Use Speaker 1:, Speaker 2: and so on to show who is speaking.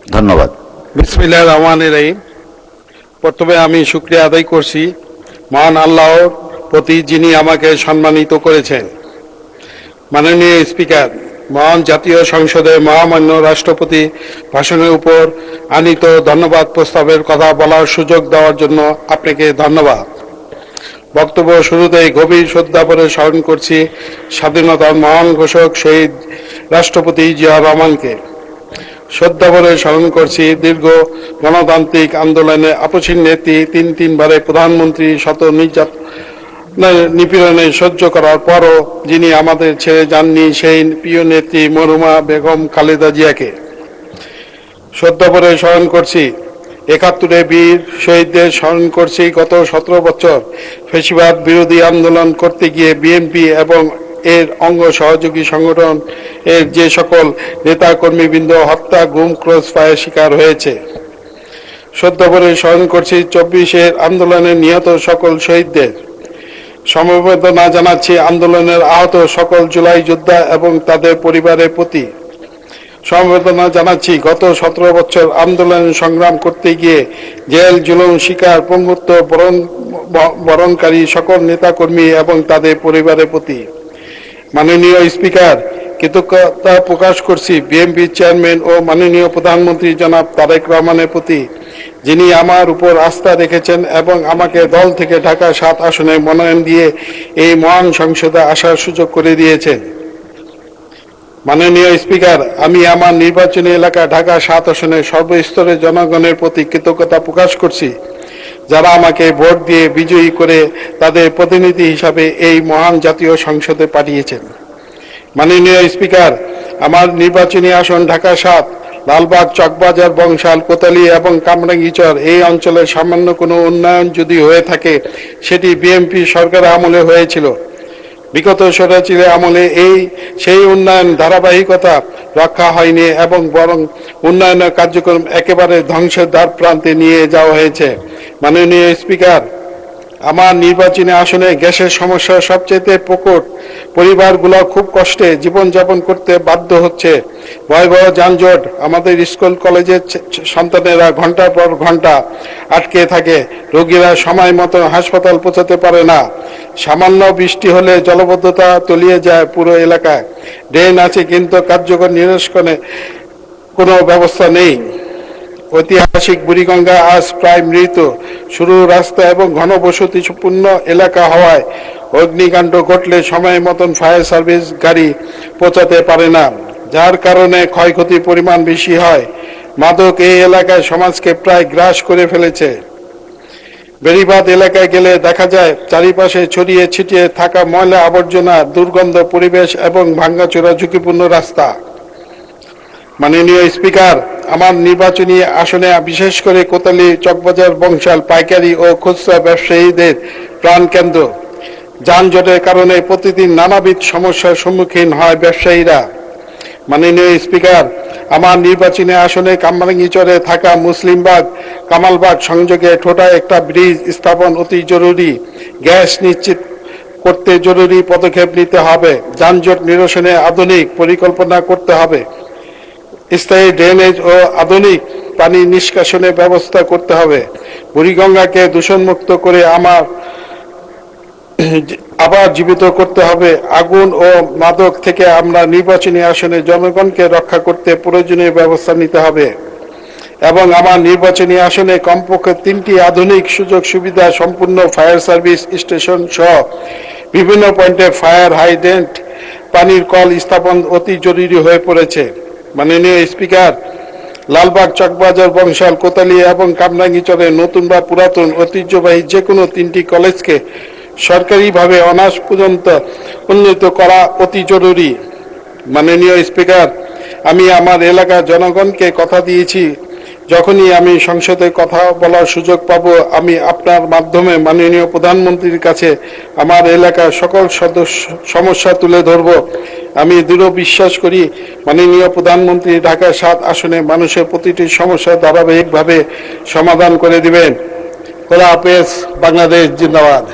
Speaker 1: ধন্যবাদ।
Speaker 2: বিসমিল্লাহির রহমানির রহিম। প্রথমে আমি শুকরিয়া আদায় করছি মহান আল্লাহর প্রতি, যিনি আমাকে সম্মানিত করেছেন। মাননীয় স্পিকার, মহান জাতীয় সংসদে মহামান্য রাষ্ট্রপতি ভাষণের উপর আনীত ধন্যবাদ প্রস্তাবের কথা বলার সুযোগ দেওয়ার জন্য আপনাকে ধন্যবাদ। বক্তব্য শুরুতেই গভীর শ্রদ্ধা ভরে স্মরণ করছি স্বাধীনতার মহান ঘোষক শহীদ রাষ্ট্রপতি জিয়াউর রহমানকে। শ্রদ্ধা ভরে স্মরণ করছি দীর্ঘ গণতান্ত্রিক আন্দোলনে আপসীন নেত্রী, তিনবারের প্রধানমন্ত্রী, শত নিপীড়নে সহ্য করার পরও যিনি আমাদের ছেড়ে যাননি, সেই প্রিয় নেত্রী মরহুমা বেগম খালেদা জিয়াকে। শ্রদ্ধা ভরে স্মরণ করছি ৭১ বীর শহীদদের। স্মরণ করছি গত ১৭ বছর ফ্যাসিবাদ বিরোধী আন্দোলন করতে গিয়ে বিএনপি এবং এর অঙ্গ সহযোগী সংগঠন এর যে সকল নেতা কর্মীবৃন্দ হত্যা, গুম, ক্রস ফায়ার শিকার হয়েছে। শ্রদ্ধা ভরে স্মরণ করছি ২৪-এর আন্দোলনে নিহত সকল শহীদদের। সমবেদনা জানাচ্ছি আন্দোলনের আহত সকল জুলাই যোদ্ধা এবং তাদের পরিবারের প্রতি। সমবেদনা জানাচ্ছি গত ১৭ বছর আন্দোলন সংগ্রাম করতে গিয়ে জেল, জুলুম শিকার, পঙ্গুত্ব বরণকারী সকল নেতাকর্মী এবং তাদের পরিবারের প্রতি। মাননীয় স্পিকার, কৃতজ্ঞতা প্রকাশ করছি বিএনপি চেয়ারম্যান ও মাননীয় প্রধানমন্ত্রী জনাব তারেক রহমানের প্রতি, যিনি আমার উপর আস্থা রেখেছেন এবং আমাকে দল থেকে ঢাকা ৭ আসনে মনোনয়ন দিয়ে এই মহান সংসদে আসার সুযোগ করে দিয়েছেন। মাননীয় স্পিকার, আমি আমার নির্বাচনী এলাকা ঢাকা ৭ আসনে সর্বস্তরের জনগণের প্রতি কৃতজ্ঞতা প্রকাশ করছি, যারা আমাকে ভোট দিয়ে বিজয়ী করে তাদের প্রতিনিধি হিসাবে এই মহান জাতীয় সংসদে পাঠিয়েছেন। মাননীয় স্পিকার, আমার নির্বাচনী আসন ঢাকা ৭, লালবাগ, চকবাজার, বংশাল, কোতালী এবং কামরাঙ্গীচর। এই অঞ্চলের সামান্য কোনো উন্নয়ন যদি হয়ে থাকে, সেটি বিএনপি সরকার আমলে হয়েছিল। বিগত স্বৈরাচারী আমলে সেই উন্নয়ন ধারাবাহিকতা রক্ষা হয়নি এবং বরং উন্নয়নের কার্যক্রম একেবারে ধ্বংসের দ্বার প্রান্তে নিয়ে যাওয়া হয়েছে। মাননীয় স্পিকার, আমার নির্বাচনী আসনে গ্যাসের সমস্যা সবচেয়ে প্রকট। পরিবারগুলো খুব কষ্টে জীবনযাপন করতে বাধ্য হচ্ছে। ভয়াবহ যানজট, আমাদের স্কুল কলেজের সন্তানেরা ঘন্টার পর ঘন্টা আটকে থাকে। রোগীরা সময় মতো হাসপাতাল পৌঁছাতে পারে না। সামান্য বৃষ্টি হলে জলবদ্ধতা তলিয়ে যায় পুরো এলাকায়। ড্রেন আছে কিন্তু কার্যকর নিষ্কাশনের কোনো ব্যবস্থা নেই। ঐতিহাসিক বুড়িগঙ্গা আজ প্রায় মৃত। সরু রাস্তা এবং ঘনবসতিপূর্ণ এলাকা হওয়ায় অগ্নিকাণ্ড ঘটলে সময় মতন ফায়ার সার্ভিস গাড়ি পৌঁছাতে পারে না, যার কারণে ক্ষয়ক্ষতির পরিমাণ বেশি হয়। মাদক এই এলাকায় সমাজকে প্রায় গ্রাস করে ফেলেছে। বেড়িবাঁধ এলাকায় গেলে দেখা যায় চারিপাশে ছড়িয়ে ছিটিয়ে থাকা ময়লা আবর্জনা, দুর্গন্ধ পরিবেশ এবং ভাঙ্গাচোরা ঝুঁকিপূর্ণ রাস্তা। মাননীয় স্পিকার, আমার নির্বাচনী আসনে বিশেষ করে কোতালী, চকবাজার, বংশাল পাইকারি ও খুচরা ব্যবসায়ীদের প্রাণকেন্দ্র। যানজটের কারণে প্রতিদিন নানাবিধ সমস্যার সম্মুখীন হয় ব্যবসায়ীরা। মাননীয় স্পিকার, আমার নির্বাচনী আসনে কামরাঙ্গীচরে থাকা মুসলিমবাগ কামালবাগ সংযোগে ঠোঁটা একটা ব্রিজ স্থাপন অতি জরুরি। গ্যাস নিশ্চিত করতে জরুরি পদক্ষেপ নিতে হবে। যানজট নিরসনে আধুনিক পরিকল্পনা করতে হবে। স্থায়ী ড্রেনেজ ও আধুনিক পানি নিষ্কাশনের ব্যবস্থা করতে হবে। বুড়িগঙ্গাকে দূষণমুক্ত করে আবার জীবিত করতে হবে। আগুন ও মাদক থেকে আমরা নির্বাচনী আসনে জনগণকে রক্ষা করতে প্রয়োজনীয় ব্যবস্থা নিতে হবে এবং আমার নির্বাচনী আসনে কমপক্ষে 3টি আধুনিক সুযোগ সুবিধা সম্পূর্ণ ফায়ার সার্ভিস স্টেশন সহ বিভিন্ন পয়েন্টে ফায়ার হাইড্রেন্ট, পানির কল স্থাপন অতি জরুরি হয়ে পড়েছে। মাননীয় স্পিকার, লালবাগ, চকবাজার, বংশাল, কোতালী এবং কামরাঙ্গীচরে নতুন বা পুরাতন ঐতিহ্যবাহী যে কোনো 3টি কলেজকে সরকারিভাবে অনার্স পর্যন্ত উন্নীত করা অতি জরুরি। মাননীয় স্পিকার, আমি আমার এলাকার জনগণকে কথা দিয়েছি, যখনই আমি সংসদে কথা বলার সুযোগ পাব, আমি আপনার মাধ্যমে মাননীয় প্রধানমন্ত্রীর কাছে আমার এলাকার সকল সমস্যা তুলে ধরব। আমি দৃঢ় বিশ্বাস করি মাননীয় প্রধানমন্ত্রী ঢাকা ৭ আসনে মানুষের প্রতিটি সমস্যা ধারাবাহিকভাবে সমাধান করে দিবেন। খোদা হাফেজ। বাংলাদেশ জিন্দাবাদ।